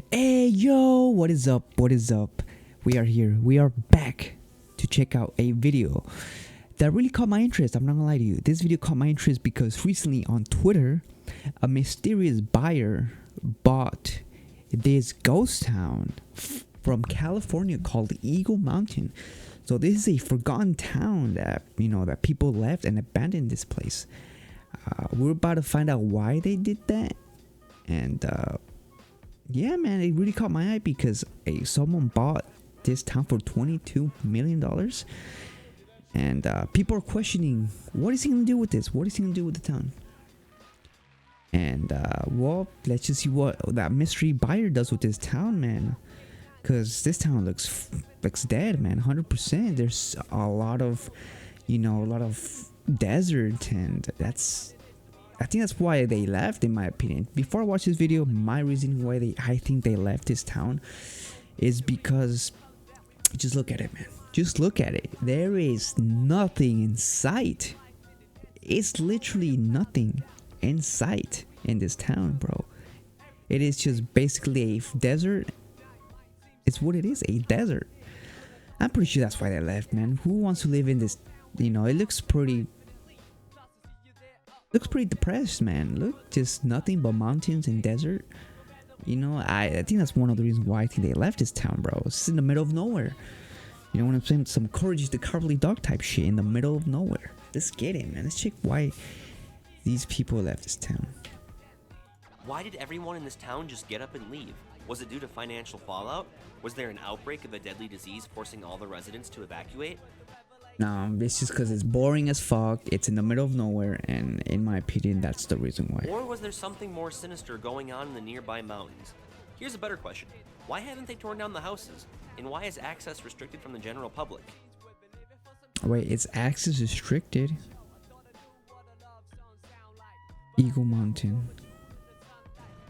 Hey yo, what is up? What is up? We are here. We are back to check out a video that really caught my interest. I'm not gonna lie to you. This video caught my interest because recently on Twitter, a mysterious buyer bought this ghost town from California called Eagle Mountain. So this is a forgotten town that that people left and abandoned this place. We're about to find out why they did that, and yeah, man, it really caught my eye because someone bought this town for $22 million, and people are questioning what is he gonna do with this? What is he gonna do with the town? And well, let's just see what that mystery buyer does with this town, man. Cause this town looks dead, man. 100%. There's a lot of, a lot of desert, and I think that's why they left, in my opinion. Before I watch this video, my reasoning why I think they left this town is because just look at it, man. Just look at it. There is nothing in sight. It's literally nothing in sight in this town, bro. It is just basically a desert. It's what it is, a desert. I'm pretty sure that's why they left, man. Who wants to live in this? It looks pretty depressed, man. Look, just nothing but mountains and desert. I think that's one of the reasons why I think they left this town, bro. It's in the middle of nowhere. You know what I'm saying? Some Courage the Cowardly Dog type shit in the middle of nowhere. Let's get it, man. Let's check why these people left this town. Why did everyone in this town just get up and leave? Was it due to financial fallout? Was there an outbreak of a deadly disease forcing all the residents to evacuate? No, it's just because it's boring as fuck. It's in the middle of nowhere, and in my opinion, that's the reason why. Or was there something more sinister going on in the nearby mountains? Here's a better question. Why haven't they torn down the houses? And why is access restricted from the general public? Wait, it's access restricted? Eagle Mountain.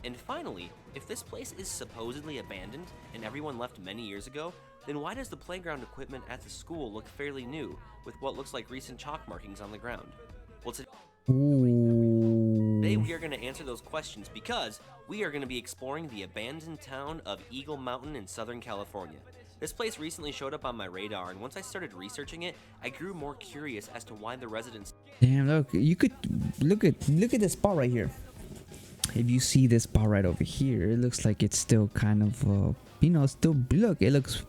And finally, if this place is supposedly abandoned and everyone left many years ago, then why does the playground equipment at the school look fairly new, with what looks like recent chalk markings on the ground? Well, today we are going to answer those questions because we are going to be exploring the abandoned town of Eagle Mountain in Southern California. This place recently showed up on my radar, and once I started researching it, I grew more curious as to why the residents... Damn, look, you could look at this spot right here. If you see this spot right over here, it looks like it's still kind of look, it looks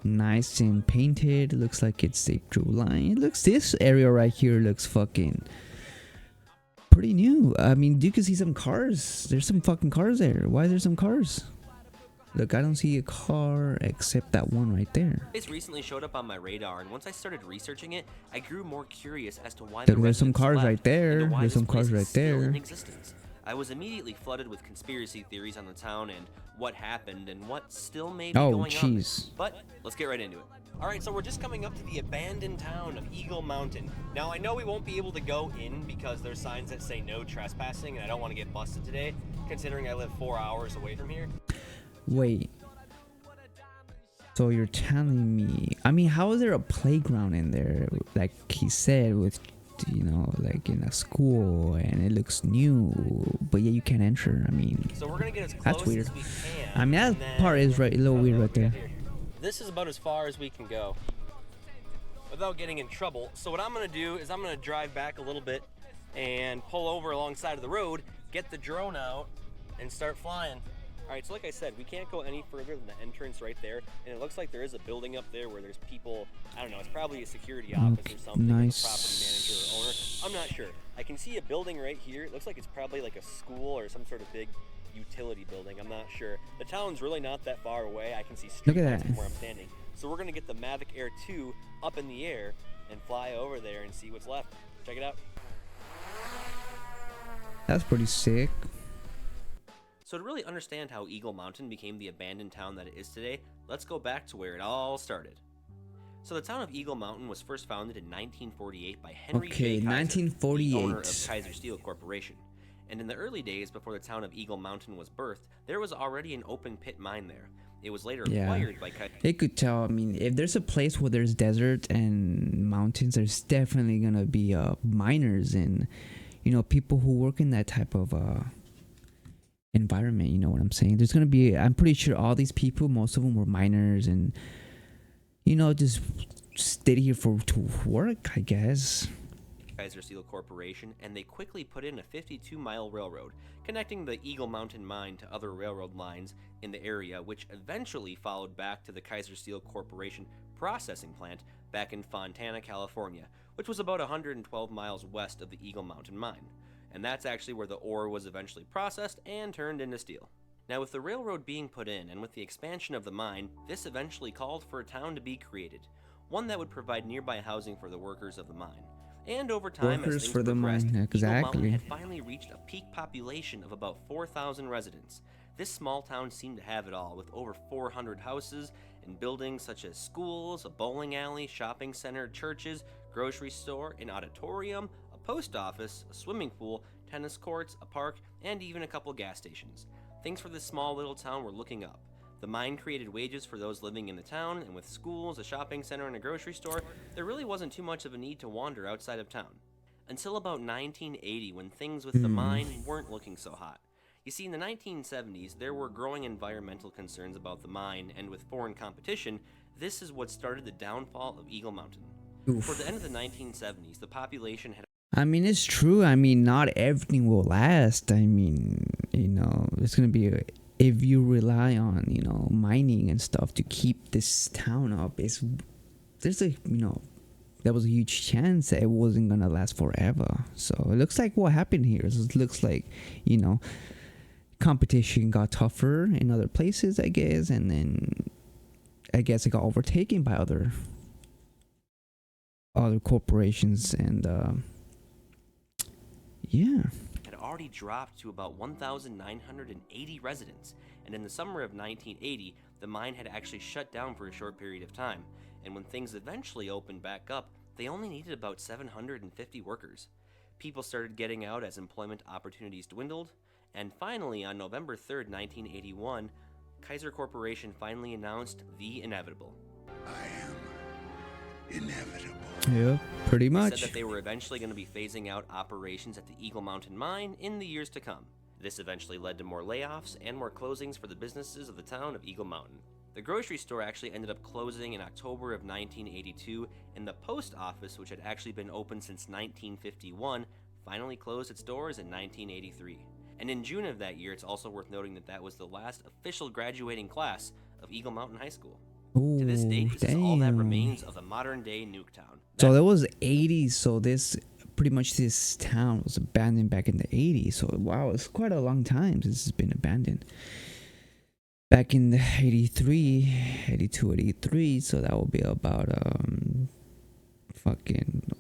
nice and painted. It looks like it's a true line. This area right here looks fucking pretty new. I mean, you can see some cars. There's some fucking cars there. Why is there some cars? Look, I don't see a car except that one right there. This recently showed up on my radar, and once I started researching it, I grew more curious as to why there's some cars right there. There's some cars right there. In existence. I was immediately flooded with conspiracy theories on the town and what happened and what still may be going on. But let's get right into it. Alright, so we're just coming up to the abandoned town of Eagle Mountain. Now, I know we won't be able to go in because there's signs that say no trespassing, and I don't want to get busted today, considering I live 4 hours away from here. Wait. So you're telling me... I mean, how is there a playground in there? Like he said, with... like in a school, and it looks new, but yeah, you can't enter. I mean, so we're gonna get as close that's weird. As we can, I mean, that part is a little weird right there. This is about as far as we can go without getting in trouble. So what I'm gonna do is I'm gonna drive back a little bit and pull over alongside of the road, get the drone out, and start flying. All right, so like I said, we can't go any further than the entrance right there, and it looks like there is a building up there where there's people. I don't know, it's probably a security office or something, nice. A property manager or owner. I'm not sure. I can see a building right here. It looks like it's probably like a school or some sort of big utility building. I'm not sure. The town's really not that far away. I can see street lights from where I'm standing. So we're gonna get the Mavic Air 2 up in the air and fly over there and see what's left. Check it out. That's pretty sick. So to really understand how Eagle Mountain became the abandoned town that it is today, let's go back to where it all started. So the town of Eagle Mountain was first founded in 1948 by Henry J. Kaiser, 1948. the owner of Kaiser Steel Corporation. And in the early days before the town of Eagle Mountain was birthed, there was already an open pit mine there. It was later acquired by Kaiser. It could tell. I mean, if there's a place where there's desert and mountains, there's definitely gonna be miners and people who work in that type of environment. You know what I'm saying? There's gonna be. I'm pretty sure all these people, most of them were miners, and just stayed here to work, I guess. Kaiser Steel Corporation, and they quickly put in a 52-mile railroad connecting the Eagle Mountain mine to other railroad lines in the area, which eventually followed back to the Kaiser Steel Corporation processing plant back in Fontana, California, which was about 112 miles west of the Eagle Mountain mine. And that's actually where the ore was eventually processed and turned into steel. Now, with the railroad being put in and with the expansion of the mine, this eventually called for a town to be created, one that would provide nearby housing for the workers of the mine. And over time, Workers as things for the progressed, mine, Eagle Mountain exactly. had finally reached a peak population of about 4,000 residents. This small town seemed to have it all, with over 400 houses and buildings such as schools, a bowling alley, shopping center, churches, grocery store, an auditorium, a post office, a swimming pool, tennis courts, a park, and even a couple gas stations. Things for this small little town were looking up. The mine created wages for those living in the town, and with schools, a shopping center, and a grocery store, there really wasn't too much of a need to wander outside of town. Until about 1980, when things with the mine weren't looking so hot. You see, in the 1970s, there were growing environmental concerns about the mine, and with foreign competition, this is what started the downfall of Eagle Mountain. For the end of the 1970s, the population had I mean, it's true. I mean, not everything will last. I mean, it's gonna be if you rely on mining and stuff to keep this town up. There's there was a huge chance that it wasn't gonna last forever. So it looks like what happened here is it looks like competition got tougher in other places, I guess, and then I guess it got overtaken by other corporations, and yeah. had already dropped to about 1,980 residents, and in the summer of 1980, the mine had actually shut down for a short period of time, and when things eventually opened back up, they only needed about 750 workers. People started getting out as employment opportunities dwindled, and finally, on November 3rd, 1981, Kaiser Corporation finally announced the inevitable. I am inevitable. Yeah, pretty They much. said that they were eventually going to be phasing out operations at the Eagle Mountain mine in the years to come. This eventually led to more layoffs and more closings for the businesses of the town of Eagle Mountain. The grocery store actually ended up closing in October of 1982, and the post office, which had actually been open since 1951, finally closed its doors in 1983. And in June of that year, it's also worth noting that that was the last official graduating class of Eagle Mountain High School. Ooh, To this date, this is all that damn. remains of the modern-day Nuketown. So that was 80s. So this town was abandoned back in the 80s. So wow, it's quite a long time since it's been abandoned. Back in the 82, 83. So that would be about fucking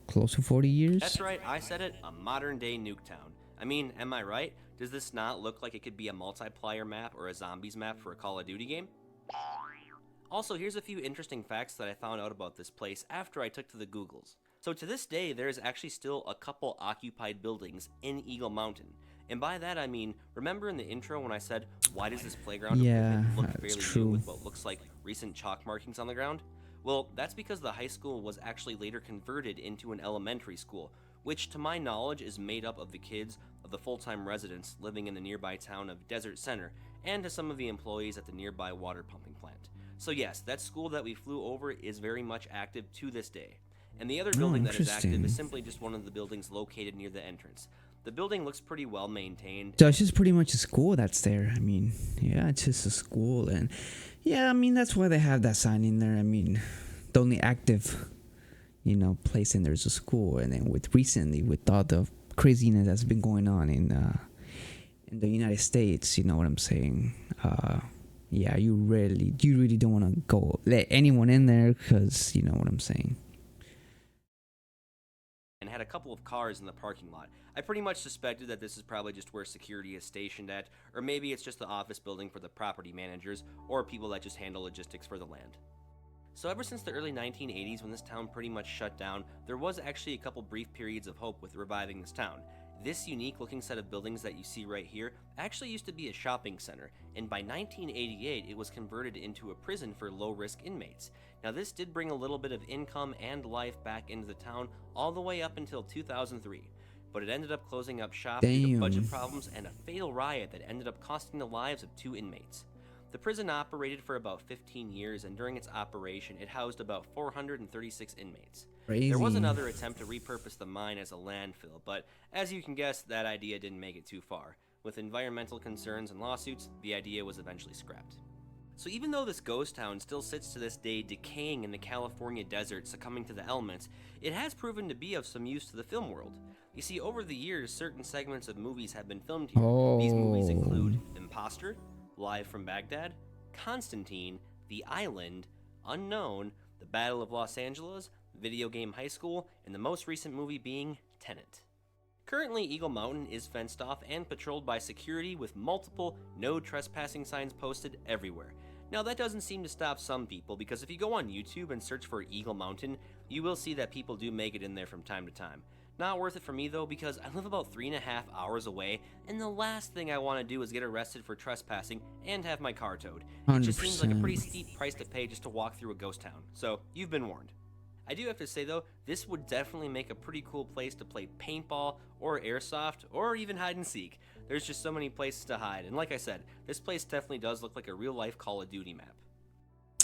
close to 40 years. That's right, I said it, a modern-day Nuketown. I mean, am I right? Does this not look like it could be a multiplayer map or a zombies map for a Call of Duty game? Also, here's a few interesting facts that I found out about this place after I took to the Googles. So to this day, there is actually still a couple occupied buildings in Eagle Mountain. And by that I mean, remember in the intro when I said, why does this playground equipment look that's fairly true. new with what looks like recent chalk markings on the ground? Well, that's because the high school was actually later converted into an elementary school, which to my knowledge is made up of the kids of the full-time residents living in the nearby town of Desert Center, and to some of the employees at the nearby water pumping plant. So yes, that school that we flew over is very much active to this day. And the other building that is active interesting. is simply just one of the buildings located near the entrance. The building looks pretty well maintained. So it's just pretty much a school that's there. I mean, yeah, it's just a school, and yeah, I mean that's why they have that sign in there. I mean, the only active, place in there is a school, and then with all the craziness that's been going on in the United States, you know what I'm saying? Yeah, you really don't want to let anyone in there, because you know what I'm saying. And had a couple of cars in the parking lot. I pretty much suspected that this is probably just where security is stationed at, or maybe it's just the office building for the property managers, or people that just handle logistics for the land. So ever since the early 1980s, when this town pretty much shut down, there was actually a couple brief periods of hope with reviving this town. This unique looking set of buildings that you see right here actually used to be a shopping center, and by 1988 it was converted into a prison for low-risk inmates. Now this did bring a little bit of income and life back into the town all the way up until 2003. but it ended up closing up shop due to Damn. budget problems and a fatal riot that ended up costing the lives of 2 inmates. The prison operated for about 15 years, and during its operation, it housed about 436 inmates. Crazy. There was another attempt to repurpose the mine as a landfill, but as you can guess, that idea didn't make it too far. With environmental concerns and lawsuits, the idea was eventually scrapped. So even though this ghost town still sits to this day decaying in the California desert, succumbing to the elements, it has proven to be of some use to the film world. You see, over the years, certain segments of movies have been filmed here. These movies include Imposter, Live from Baghdad, Constantine, The Island, Unknown, The Battle of Los Angeles, Video Game High School, and the most recent movie being Tenet. Currently, Eagle Mountain is fenced off and patrolled by security with multiple no trespassing signs posted everywhere. Now that doesn't seem to stop some people, because if you go on YouTube and search for Eagle Mountain, you will see that people do make it in there from time to time. Not worth it for me though, because I live about 3.5 hours away, and the last thing I want to do is get arrested for trespassing and have my car towed. It just seems like a pretty steep price to pay just to walk through a ghost town, so you've been warned. I do have to say though, this would definitely make a pretty cool place to play paintball, or airsoft, or even hide and seek. There's just so many places to hide, and like I said, this place definitely does look like a real life Call of Duty map.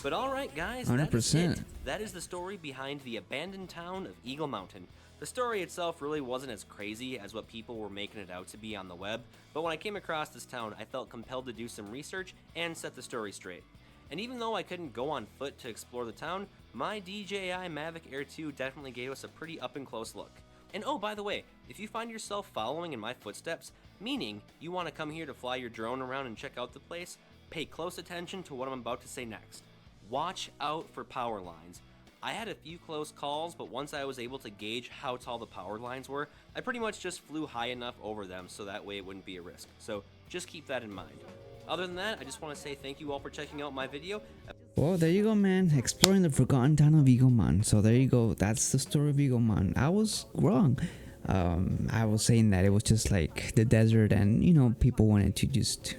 But alright guys, that is 100%. it. That is the story behind the abandoned town of Eagle Mountain. The story itself really wasn't as crazy as what people were making it out to be on the web, but when I came across this town, I felt compelled to do some research and set the story straight. And even though I couldn't go on foot to explore the town, my DJI Mavic Air 2 definitely gave us a pretty up-and-close look. And oh, by the way, if you find yourself following in my footsteps, meaning you want to come here to fly your drone around and check out the place, pay close attention to what I'm about to say next. Watch out for power lines. I had a few close calls, but once I was able to gauge how tall the power lines were, I pretty much just flew high enough over them so that way it wouldn't be a risk. So just keep that in mind. Other than that, I just want to say thank you all for checking out my video. Well, there you go, man. Exploring the forgotten town of Eagle Mountain. So there you go. That's the story of Eagle Mountain. I was wrong. I was saying that it was just like the desert, and people wanted to just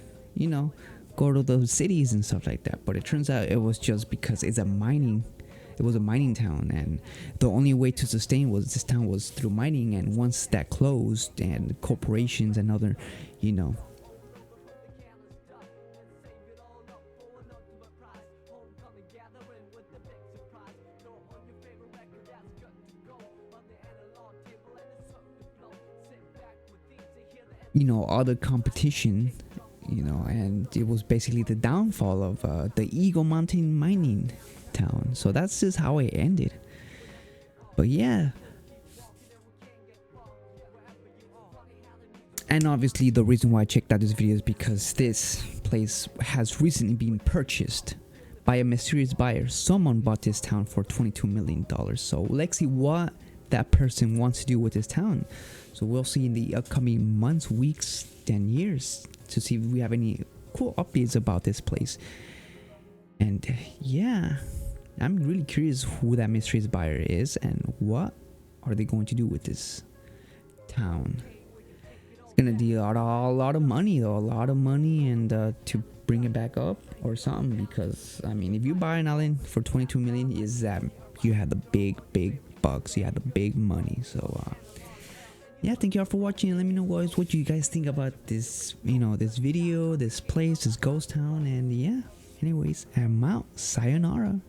go to those cities and stuff like that. But it turns out it was just because it was a mining town, and the only way to sustain this town was through mining. And once that closed, and corporations and other other competition, and it was basically the downfall of the Eagle Mountain mining town. So that's just how it ended. But yeah, and obviously the reason why I checked out this video is because this place has recently been purchased by a mysterious buyer. Someone bought this town for $22 million. So let's see what that person wants to do with this town. So we'll see in the upcoming months, weeks, and years to see if we have any cool updates about this place. And yeah, I'm really curious who that mysterious buyer is and what are they going to do with this town. It's gonna be a lot of money though, and to bring it back up or something, because I mean, if you buy an island for 22 million, is that you have the big bucks, you have the big money. So yeah, thank you all for watching, and let me know guys what you guys think about this this video, this place, this ghost town. And yeah, anyways, I'm out. Sayonara.